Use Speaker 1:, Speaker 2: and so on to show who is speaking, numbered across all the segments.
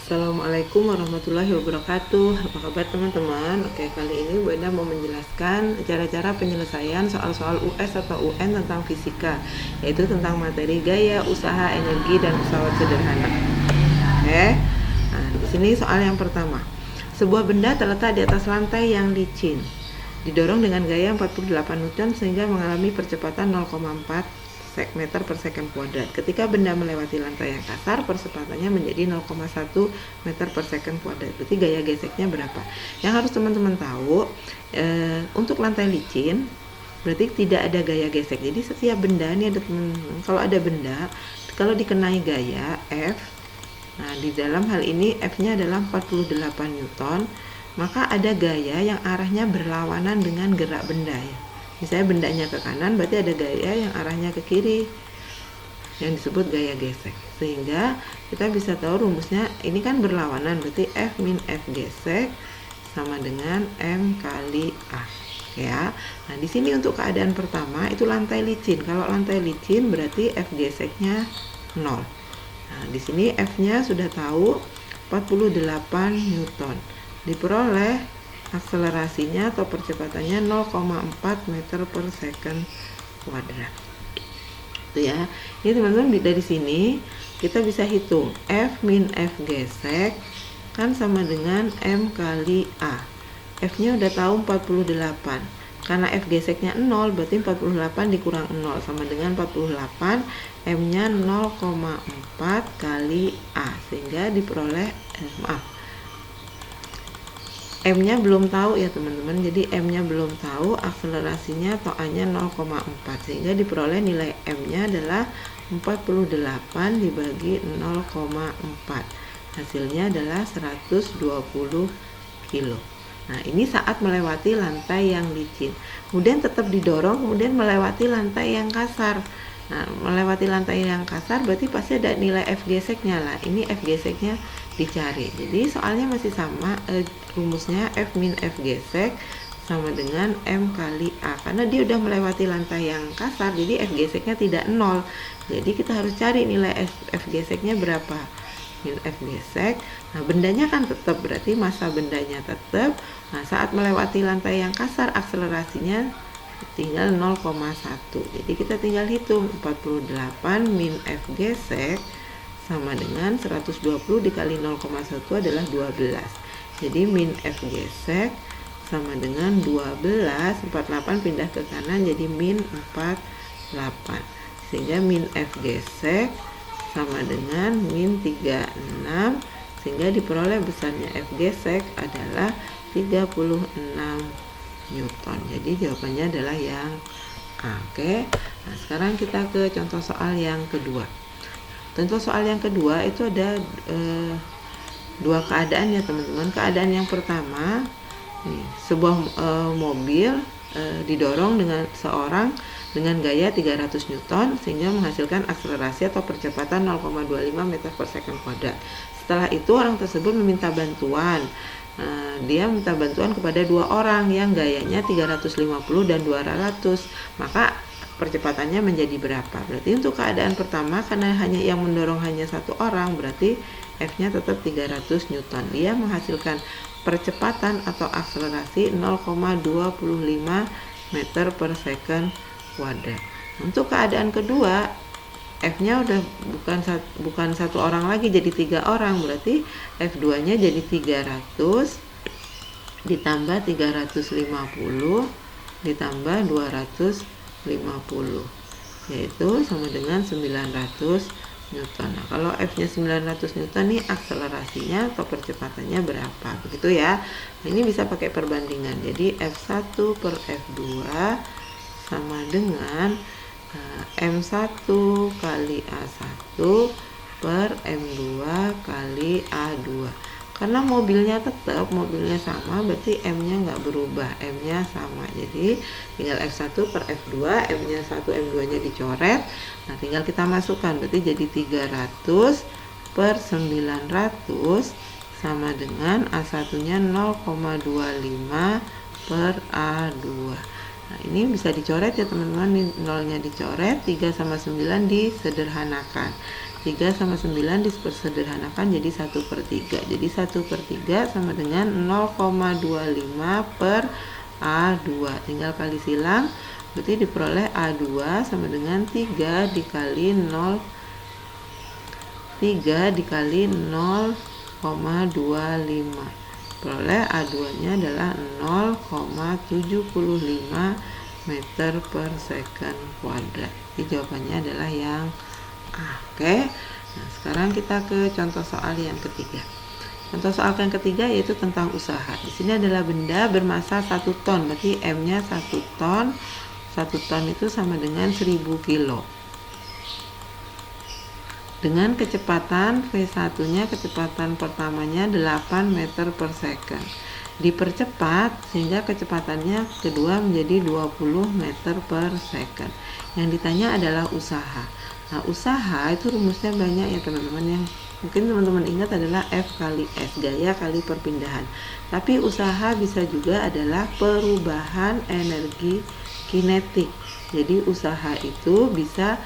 Speaker 1: Assalamualaikum warahmatullahi wabarakatuh. Apa kabar teman-teman? Oke, kali ini Bu Enda mau menjelaskan cara-cara penyelesaian soal-soal US atau UN tentang fisika, yaitu tentang materi gaya, usaha, energi, dan pesawat sederhana. Oke. Nah, di sini soal yang pertama. Sebuah benda terletak di atas lantai yang licin. Didorong dengan gaya 48 Newton sehingga mengalami percepatan 0,4 meter per second kuadrat. Ketika benda melewati lantai yang kasar, percepatannya menjadi 0,1 meter per second kuadrat. Berarti gaya geseknya berapa? Yang harus teman-teman tahu, untuk lantai licin berarti tidak ada gaya gesek. Jadi setiap benda ini ada teman-teman, kalau ada benda, kalau dikenai gaya F, nah di dalam hal ini F-nya adalah 48 Newton, maka ada gaya yang arahnya berlawanan dengan gerak benda ya. Misalnya bendanya ke kanan, berarti ada gaya yang arahnya ke kiri yang disebut gaya gesek. Sehingga kita bisa tahu rumusnya, ini kan berlawanan, berarti F min F gesek sama dengan M kali A. Ya. Nah, di sini untuk keadaan pertama itu lantai licin. Kalau lantai licin berarti F geseknya 0. Nah, di sini F-nya sudah tahu 48 Newton. Diperoleh akselerasinya atau percepatannya 0,4 meter per second kuadrat. Itu ya. Ini teman-teman dari sini kita bisa hitung F min F gesek kan sama dengan M kali A. F-nya udah tahu 48. Karena F geseknya 0, berarti 48 dikurang 0 sama dengan 48. M-nya 0,4 kali A, sehingga diperoleh M-nya belum tahu ya teman-teman, jadi M-nya belum tahu, akselerasinya atau A-nya 0,4, sehingga diperoleh nilai M-nya adalah 48 dibagi 0,4, hasilnya adalah 120 kilo. Nah, ini saat melewati lantai yang licin. Kemudian tetap didorong, kemudian melewati lantai yang kasar. Nah, melewati lantai yang kasar berarti pasti ada nilai F geseknya lah. Ini F geseknya dicari. Jadi soalnya masih sama, rumusnya F min F gesek sama dengan M kali A. Karena dia udah melewati lantai yang kasar, jadi F geseknya tidak 0. Jadi kita harus cari nilai F geseknya berapa. Min F gesek. Nah, bendanya kan tetap, berarti massa bendanya tetap. Nah, saat melewati lantai yang kasar, akselerasinya tinggal 0,1. Jadi kita tinggal hitung 48 min F gesek sama dengan 120 dikali 0,1 adalah 12. Jadi min F gesek sama dengan 12, 48 pindah ke kanan jadi min 48. Sehingga min F gesek sama dengan min 36, sehingga diperoleh besarnya F gesek adalah 36 Newton. Jadi jawabannya adalah yang A. Oke. Nah, sekarang kita ke contoh soal yang kedua. Contoh soal yang kedua itu ada dua keadaan ya teman-teman. Keadaan yang pertama, sebuah mobil didorong dengan seorang dengan gaya 300 Newton sehingga menghasilkan akselerasi atau percepatan 0,25 meter per second kuadrat. Setelah itu orang tersebut meminta bantuan. Dia minta bantuan kepada dua orang yang gayanya 350 dan 200. Maka percepatannya menjadi berapa? Berarti untuk keadaan pertama, karena hanya yang mendorong hanya satu orang, berarti F-nya tetap 300 Newton. Dia menghasilkan percepatan atau akselerasi 0,25 meter per second kuadrat. Untuk keadaan kedua, F-nya udah bukan satu orang lagi, jadi 3 orang, berarti F2-nya jadi 300 ditambah 350 ditambah 250, yaitu sama dengan 900 Newton. Nah, kalau F-nya 900 Newton nih, akselerasinya atau percepatannya berapa? Begitu ya. Nah, ini bisa pakai perbandingan. Jadi F1 per F2 sama dengan M1 kali A1 per M2 kali A2. Karena mobilnya sama, berarti M-nya nggak berubah, M-nya sama. Jadi tinggal F1 per F2, M-nya 1, M2-nya dicoret. Nah, tinggal kita masukkan, berarti jadi 300 per 900 sama dengan A1-nya 0,25 per A2. Nah, ini bisa dicoret ya teman-teman, nolnya dicoret, 3 sama 9 disederhanakan. 3 sama 9 dipersederhanakan jadi 1/3. Jadi 1/3 sama dengan 0,25 per A2. Tinggal kali silang, berarti diperoleh A2 sama dengan 3 dikali 0,25. Peroleh A2-nya adalah 0,75 meter per second kuadrat. Jadi jawabannya adalah yang A. Oke. Nah, sekarang kita ke contoh soal yang ketiga. Contoh soal yang ketiga yaitu tentang usaha. Di sini adalah benda bermassa 1 ton, berarti M-nya 1 ton. 1 ton itu sama dengan 1000 kilo. Dengan kecepatan V1-nya, kecepatan pertamanya 8 meter per second. Dipercepat sehingga kecepatannya kedua menjadi 20 meter per second. Yang ditanya adalah usaha. Nah, usaha itu rumusnya banyak ya teman-teman, yang mungkin teman-teman ingat adalah F kali S, gaya kali perpindahan. Tapi usaha bisa juga adalah perubahan energi kinetik. Jadi usaha itu bisa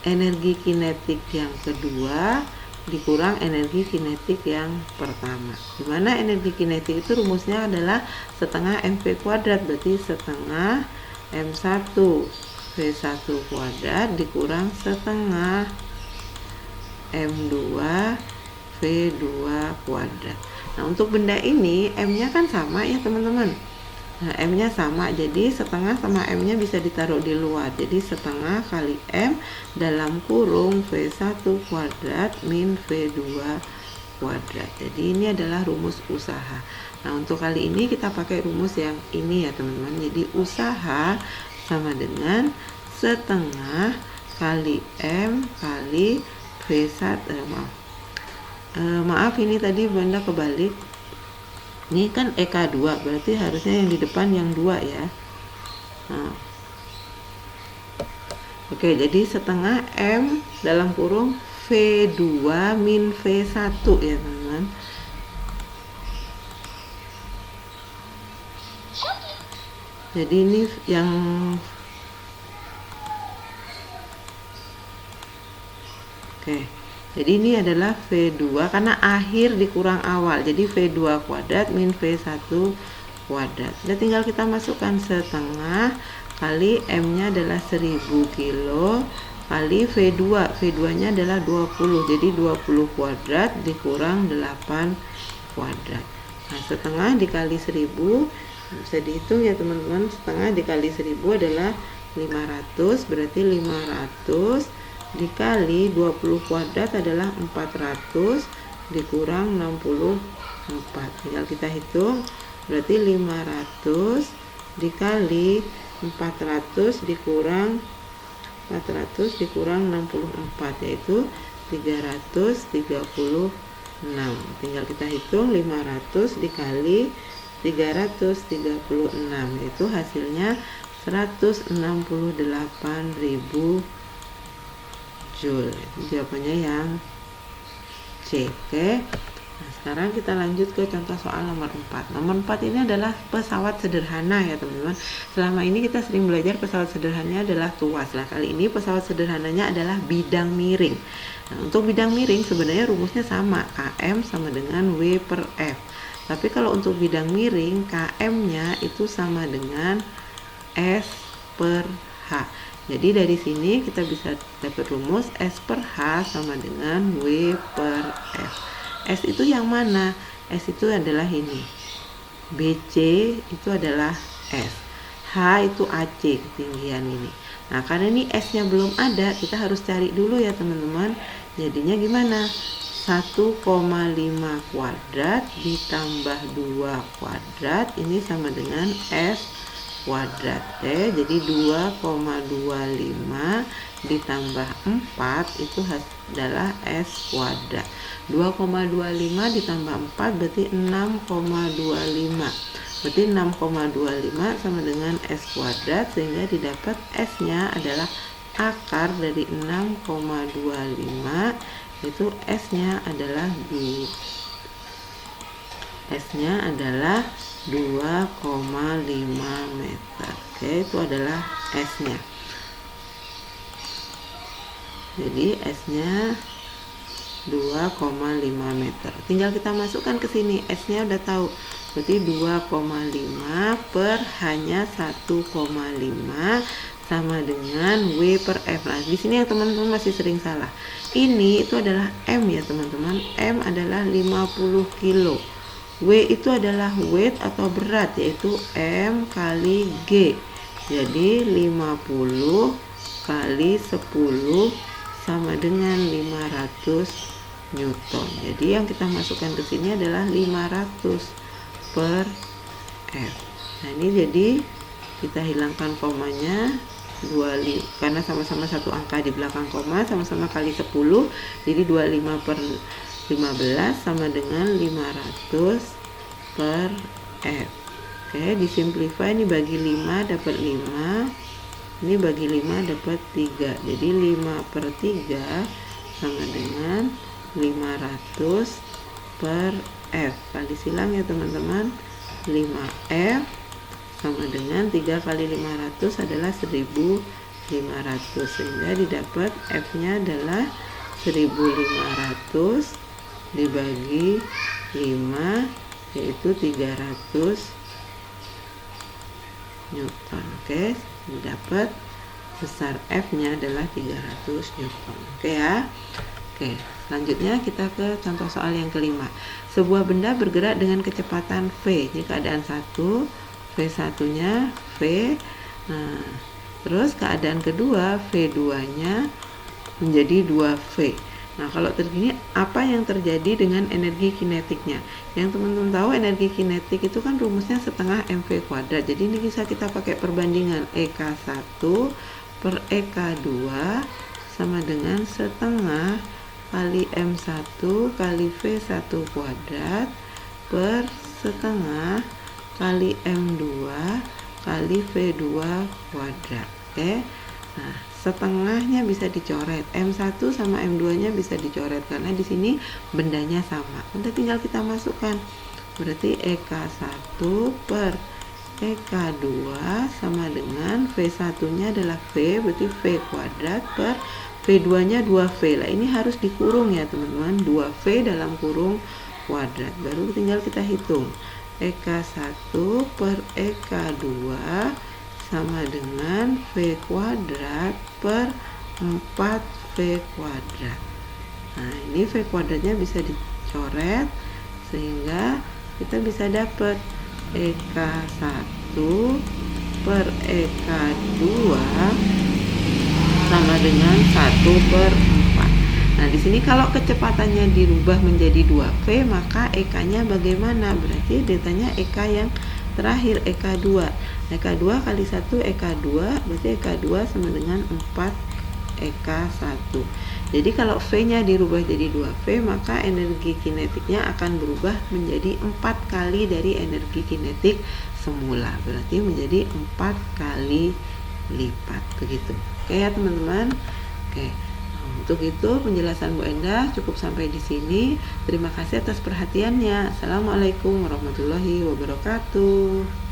Speaker 1: energi kinetik yang kedua dikurang energi kinetik yang pertama. Dimana energi kinetik itu rumusnya adalah setengah mv kuadrat, berarti setengah m1 v1 kuadrat dikurang setengah m2 v2 kuadrat. Nah, untuk benda ini m-nya kan sama ya teman-teman. Nah, M-nya sama, jadi setengah sama M-nya bisa ditaruh di luar. Jadi setengah kali M dalam kurung V1 kuadrat min V2 kuadrat. Jadi ini adalah rumus usaha. Nah, untuk kali ini kita pakai rumus yang ini ya teman-teman. Jadi usaha sama dengan setengah kali M kali V1. Maaf ini tadi benda kebalik. Ini kan EK2, berarti harusnya yang di depan yang 2 ya. Nah. Oke, jadi setengah M dalam kurung V2 min V1 ya teman-teman. Jadi ini yang jadi ini adalah V2 karena akhir dikurang awal, jadi V2 kuadrat min V1 kuadrat. Jadi tinggal kita masukkan setengah kali M-nya adalah 1000 kilo kali V2. V2-nya adalah 20, jadi 20 kuadrat dikurang 8 kuadrat. Nah, setengah dikali 1000 bisa dihitung ya teman-teman. Setengah dikali 1000 adalah 500, berarti 500 dikali 20 kuadrat adalah 400 dikurang 64. Tinggal kita hitung, berarti 500 dikali 400 dikurang 64 yaitu 336. Tinggal kita hitung 500 dikali 336 yaitu hasilnya 168.000 Joule. Jawabannya yang C. Oke. Nah, sekarang kita lanjut ke contoh soal nomor 4. Nomor 4 ini adalah pesawat sederhana ya teman-teman. Selama ini kita sering belajar pesawat sederhananya adalah tuas. Nah, kali ini pesawat sederhananya adalah bidang miring. Nah, untuk bidang miring sebenarnya rumusnya sama, KM sama dengan W per F. Tapi kalau untuk bidang miring, KM-nya itu sama dengan S per H. Jadi dari sini kita bisa dapat rumus S per H sama dengan W per F. S itu yang mana? S itu adalah ini. BC itu adalah S. H itu AC, ketinggian ini. Nah, karena ini S-nya belum ada, kita harus cari dulu ya teman-teman. Jadinya gimana? 1,5 kuadrat ditambah 2 kuadrat ini sama dengan S kuadrat. Jadi 2,25 ditambah 4 itu adalah S kuadrat. 2,25 ditambah 4 berarti 6,25. Berarti 6,25 sama dengan S kuadrat, sehingga didapat S-nya adalah akar dari 6,25, itu S-nya adalah 2,5 meter. Oke, itu adalah S-nya. Jadi S-nya 2,5 meter. Tinggal kita masukkan ke sini, S-nya udah tahu. Berarti 2,5 per hanya 1,5 sama dengan W per F. Nah, di sini yang teman-teman masih sering salah. Ini itu adalah M ya teman-teman. M adalah 50 kilo. W itu adalah weight atau berat, yaitu M kali G. Jadi 50 kali 10 sama dengan 500 Newton. Jadi yang kita masukkan ke sini adalah 500 per F. Nah, ini jadi kita hilangkan komanya, karena sama-sama satu angka di belakang koma, sama-sama kali 10. Jadi 25 per 15 sama dengan 500 per F. Oke, disimplify, ini bagi 5 dapat 5. Ini bagi 5 dapat 3. Jadi 5 per 3 sama dengan 500 per F. Kali silang ya teman-teman. 5F sama dengan 3 kali 500 adalah 1500. Sehingga didapat F-nya adalah 1500 dibagi 5, yaitu 300 Newton. Oke, didapat besar F-nya adalah 300 Newton. Oke ya. Oke, selanjutnya kita ke contoh soal yang kelima. Sebuah benda bergerak dengan kecepatan V. Ini keadaan 1, V1-nya V. Nah, terus keadaan kedua, V2-nya menjadi 2V. Nah, kalau tergini, apa yang terjadi dengan energi kinetiknya? Yang teman-teman tahu, energi kinetik itu kan rumusnya setengah mv kuadrat. Jadi ini bisa kita pakai perbandingan EK1 per EK2 sama dengan setengah kali M1 kali V1 kuadrat per setengah kali M2 kali V2 kuadrat. Oke. Nah, setengahnya bisa dicoret, M1 sama M2 nya bisa dicoret karena di sini bendanya sama. Udah tinggal kita masukkan. Berarti EK1 per EK2 sama dengan V1 nya adalah V, berarti V kuadrat per V2 nya 2V. Lah, ini harus dikurung ya teman-teman, 2V dalam kurung kuadrat. Baru tinggal kita hitung. EK1 per EK2 sama dengan V kuadrat per 4V kuadrat. Nah, ini V kuadratnya bisa dicoret sehingga kita bisa dapat EK1 per EK2 sama dengan 1 per 4. Nah, di sini kalau kecepatannya dirubah menjadi 2V, maka EK-nya bagaimana? Berarti datanya EK yang terakhir, EK2. EK2 kali 1 EK2, berarti EK2 sama dengan 4 EK1. Jadi kalau V-nya dirubah jadi 2V, maka energi kinetiknya akan berubah menjadi 4 kali dari energi kinetik semula. Berarti menjadi 4 kali lipat, begitu. Oke ya teman-teman. Oke. Untuk itu penjelasan Bu Endah cukup sampai di sini. Terima kasih atas perhatiannya. Assalamualaikum warahmatullahi wabarakatuh.